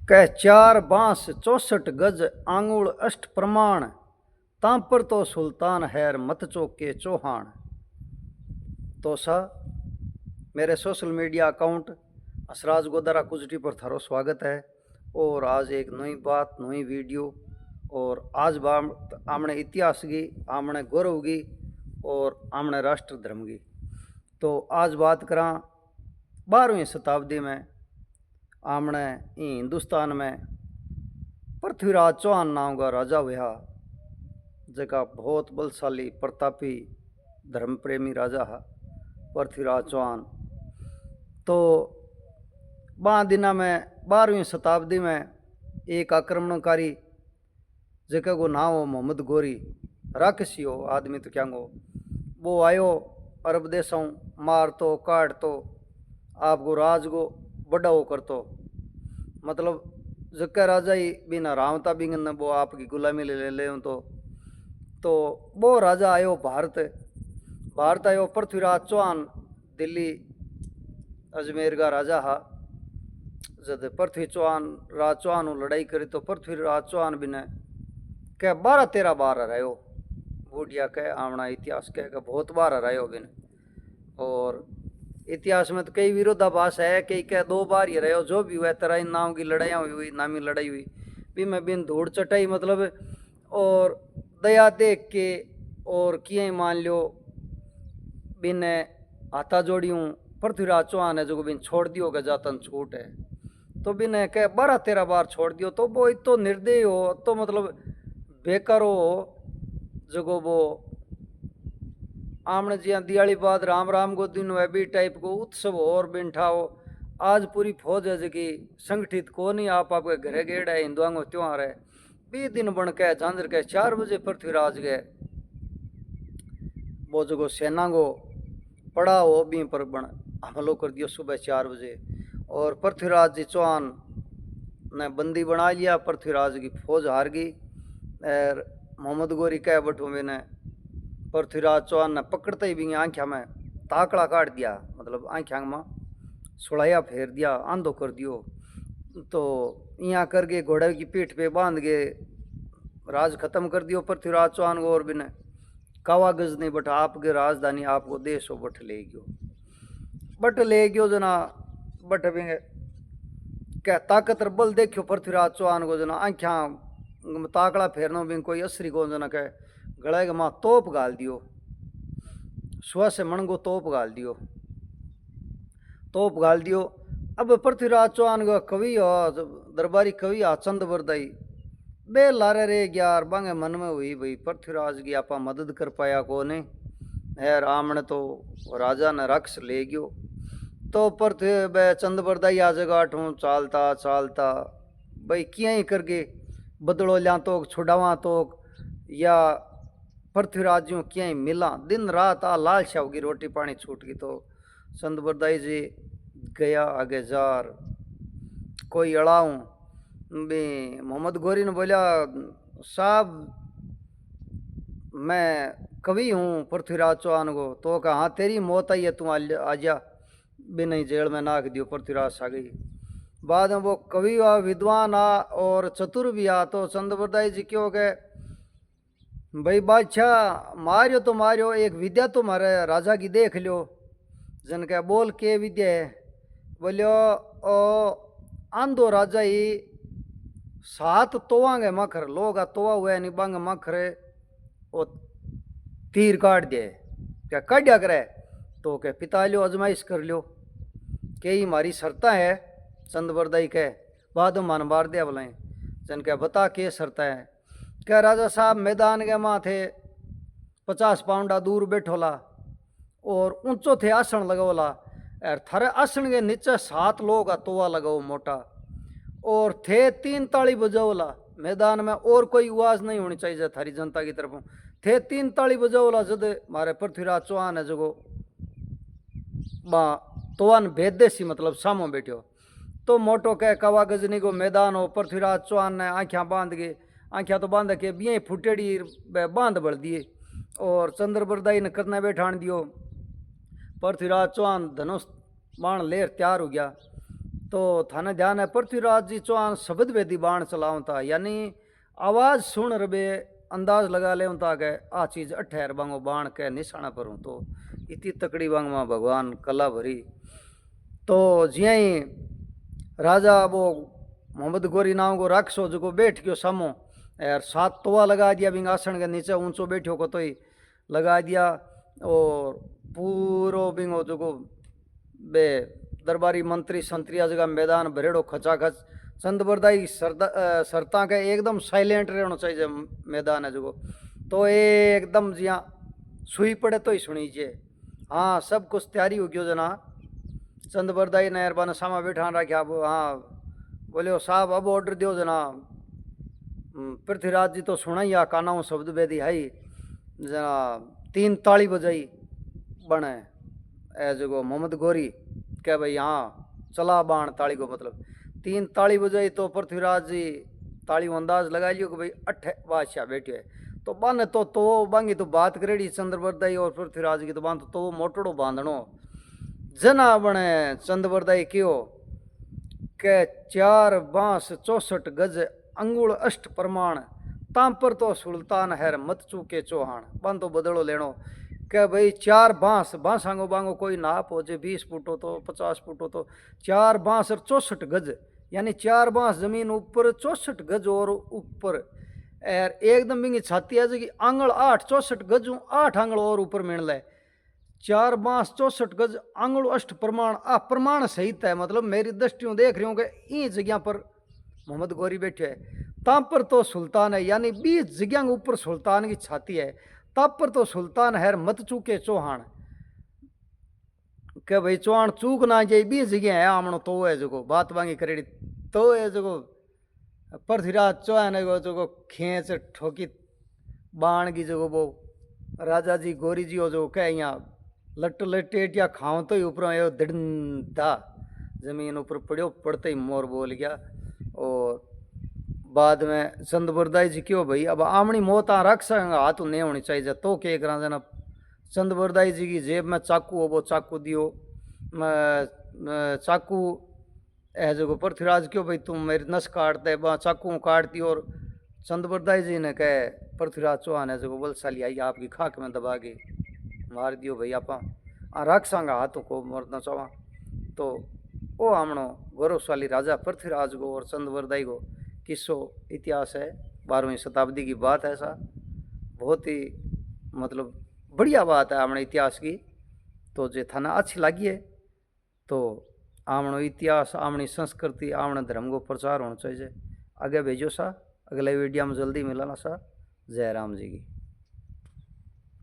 कह 4 बांस 64 गज आंगुल अष्ट प्रमाण, तां पर तो सुल्तान हैर मत चौके चौहान। तो सा मेरे सोशल मीडिया अकाउंट असराज गोदारा कुजटी पर थारो स्वागत है। और आज एक नई बात नई वीडियो और आज आमने इतिहास की, आमने गौरव की और आमने राष्ट्र धर्म की। तो आज बात करा 12वीं शताब्दी में आमने हिंदुस्तान में पृथ्वीराज चौहान नाम का राजा हुआ, जका बहुत बलशाली प्रतापी धर्म प्रेमी राजा है पृथ्वीराज चौहान। तो बां दिना में 12वीं शताब्दी में एक आक्रमणकारी जगह को नाम हो मोहम्मद गोरी, राक्षसी हो आदमी तो क्या गो, वो आयो अरब देशों मार तो काट तो आपको राज को बड़ा हो कर तो मतलब जक्का राजा ही बिना रामता बिंगन वो आपकी गुलामी ले तो वो राजा आयो भारत आयो। पृथ्वीराज चौहान दिल्ली अजमेर का राजा हा। जब पृथ्वी चौहान राज चौहान लड़ाई करी तो पृथ्वीराज चौहान भी ने कह 12-13 बार हरायो। बूढ़िया कह आमना इतिहास कह बहुत बार हरायो बिन। और इतिहास में तो कई विरोधाभास है, कई कह 2 बार ही रहे हो। जो भी हुआ तरह इन नाम की लड़ाइयाँ हुई, नामी लड़ाई हुई भी मैं बिन धूड़ चटाई मतलब और दया देख के और किए मान लो बिन हाथा जोड़ियों पृथ्वीराज चौहान है जो बिन छोड़ दियो गजातन छूट है। तो बिन कह 12-13 बार छोड़ दियो तो वो इतो निर्दयी हो तो मतलब बेकार हो जो वो आमने जिया दिवाली बाद राम राम को दिन वह भी टाइप को उत्सव और बिठाओ। आज पूरी फौज है जी संगठित को नहीं आपके घरे गेड़ है हिंदुओं को त्योहार है भी दिन बन के झांझर के 4 बजे पृथ्वीराज गए वो जो सेना को पड़ा हो भी पर बन हमलो कर दियो सुबह 4 बजे। और पृथ्वीराज जी चौहान ने बंदी बना लिया। पृथ्वीराज की फौज हार गई और मोहम्मद गोरी कह बटू मैंने पृथ्वीराज चौहान ने पकड़ते ही भी आँखा में ताकड़ा काट दिया, मतलब आँखा में सुड़ाया फेर दिया, आंधो कर दियो। तो यहाँ करके घोड़े की पीठ पे बांध के राज खत्म कर दियो पृथ्वीराज चौहान को। और बिने कावागज नहीं बट आपके राजधानी आपको देश हो बट ले गयो जना बट बिंगे क्या ताकत बल देखियो पृथ्वीराज चौहान को जना आँखा ताकड़ा फेरनो भी कोई असरी को जना कह गला के माँ तोप गाल दियो, सुहा से मन को तोप गाल दियो। अब पृथ्वीराज चौहान का कवि दरबारी कवि चंद बरदाई बे लारे रे यार बांगे मन में हुई भाई पृथ्वीराज की आपा मदद कर पाया को ने यार आमने तो राजा ने रक्स ले गयो। तो पृथ्वी बे चंद बरदाई आ जगह हूँ चालता चालता भाई किया ही करके बदलो लिया तो छुड़ावा तो या पृथ्वीराज यूँ क्या ही मिला दिन रात आ लाल शाह की रोटी पानी छूट गई। तो चंद बरदाई जी गया आगे जार कोई अड़ाऊँ भी मोहम्मद गोरी ने बोला साहब मैं कवि हूँ पृथ्वीराज चौहान को। तो कहा हाँ तेरी मौत आई है तू आ जा भी नहीं जेल में नाक दियो। पृथ्वीराज आ गई बाद में वो कवि आ विद्वान आ और चतुर भी आ। तो चंद बरदाई जी क्यों गए भाई बादशाह मारियो तो मारियो एक विद्या तो मारे राजा की देख लो। जन क्या बोल के विद्या है बोलियो ओ आंधो राजा ही 7 तोवांगे मखर लोग तोवा हुआ नहीं बांग मखरे ओ तीर काट दिए क्या काटिया करे। तो क्या पिता लो अजमाइश कर लो के ही मारी शर्ता है। चंद बरदाई कह बाद में मन मार दिया बोले जन क्या बता के शर्ता है। क्या राजा साहब मैदान के माथे 50 पाउंडा दूर बैठोला और ऊंचो थे आसन लगोला और थारे आसन के नीचे 7 लोग का तोवा लगाओ मोटा और थे 3 ताली बजाओला मैदान में और कोई आवाज नहीं होनी चाहिए थारी जनता की तरफ थे 3 ताली बजाओला। जद मारे पृथ्वीराज चौहान है जो तोवान भेद देसी मतलब सामो बैठो तो मोटो कह कवा गजनी को मैदान हो। पृथ्वीराज चौहान ने आँखा बांध के आँखा तो बांध के बिया फुटेड़ी बांध बढ़ दिए और चंद्र बरदाई ने करने बैठान दियो। पृथ्वीराज चौहान धनुष बाण लेर तैयार हो गया। तो थाने ध्यान है पृथ्वीराज जी चौहान शब्द वेदी बाण चलावता, यानी आवाज सुन रबे अंदाज लगा ले के आ चीज अठेर बांगो बाण के निशाना पर हूँ। तो इतनी तकड़ी बांग में भगवान कला भरी। तो जिया ही राजा वो मोहम्मद गोरी नाम को राक्षो जो बैठ गयो सामो यार 7 तोवा लगा दिया बिंग आसन के नीचे ऊंचो बैठो को तो ही लगा दिया। और पूरो बिंगो जो बे दरबारी मंत्री संतरिया जगह मैदान भरेड़ो खचाखच। चंदबरदाई सरता के एकदम साइलेंट रहना चाहिए मैदान है जो। तो एकदम जिया सुई पड़े तो ही सुनीजिए। हाँ सब कुछ तैयारी हो गयो जना। चंदबरदाई ने अरबान सामा बैठा रखा। हाँ बोलियो साहब अब ऑर्डर दियो जना। पृथ्वीराज जी तो सुना ही आ काना शब्द बेदी हाई जना 3 ताली बजाई बने ए जो मोहम्मद गोरी क्या भाई हाँ चला बाण ताली को मतलब 3 ताली बजाई। तो पृथ्वीराज जी ताली अंदाज लगा लियो कि भाई 8 बादशाह बैठे है। तो बन तो बांगी तो बात करेड़ी चंद्रबरदाई और पृथ्वीराज की तो बांध तो मोटड़ो बांधनो जना बने। चंद्रबरदाई क्यों के 4 बांस 64 गज अंगुल अष्ट प्रमाण ताम पर तो सुल्तान हैर मत चूके चौहान। बन तो बदलो लेनो के भाई 4 बांस बांसांगो बांगो कोई नाप हो जे 20 फुट हो तो 50 फुट हो तो 4 बांस और 64 गज यानी 4 बांस जमीन ऊपर 64 गज और ऊपर एर एकदम बिंगी छाती है कि आंगल 8 64 गज 8 आंगल और ऊपर मिल ले 4 बांस 64 गज आंगल अष्ट प्रमाण। आ प्रमाण सहित है मतलब मेरी दृष्टियों देख रही हूँ कि इन जगह पर मोहम्मद गोरी बैठे है। ताम पर तो सुल्तान है यानी 20 जगह ऊपर सुल्तान की छाती है। तब पर तो सुल्तान हैर मत चूके चौहान के भाई चौहान चूक ना जाए 20 जगह है आमनो तो है जो बात बांगी करेड़ी तो है जो पृथ्वीराज चौहान है जो खींच ठोकी बाण की जो वो राजा जी गोरी जी हो जो कह यहाँ लट लटेटिया खाओ तो ही ऊपर यो दिड़ता जमीन ऊपर पड़ो पड़ते ही मोर बोल गया। और बाद में चंदबरदाई जी क्यों भाई अब आमनी मौत आ रख सकेंगे हाथ नहीं होनी चाहिए तो क्या करा जना। चंदबरदाई जी की जेब में चाकू हो वो चाकू दियो चाकू है जो पृथ्वीराज क्यों भाई तुम मेरी नस काट दे चाकू काट दी। और चंदबरदाई जी ने कहे पृथ्वीराज चौहान है जो बलशाली आई आपकी खाक में दबा के मार दियो भाई आप रख सांगा हाथों को मरना चावा। तो वो हमनो गौरवशाली राजा पृथ्वीराज को और चंदबरदाई को किस्सो इतिहास है 12वीं शताब्दी की बात है। ऐसा बहुत ही मतलब बढ़िया बात है हमने इतिहास की। तो जे थाना अच्छी लगी है तो आमनो इतिहास आमनी संस्कृति आमने धर्म को प्रचार होना चाहिए। आगे भेजो सा अगले वीडियो में जल्दी मिलाना सा। जय राम जी की।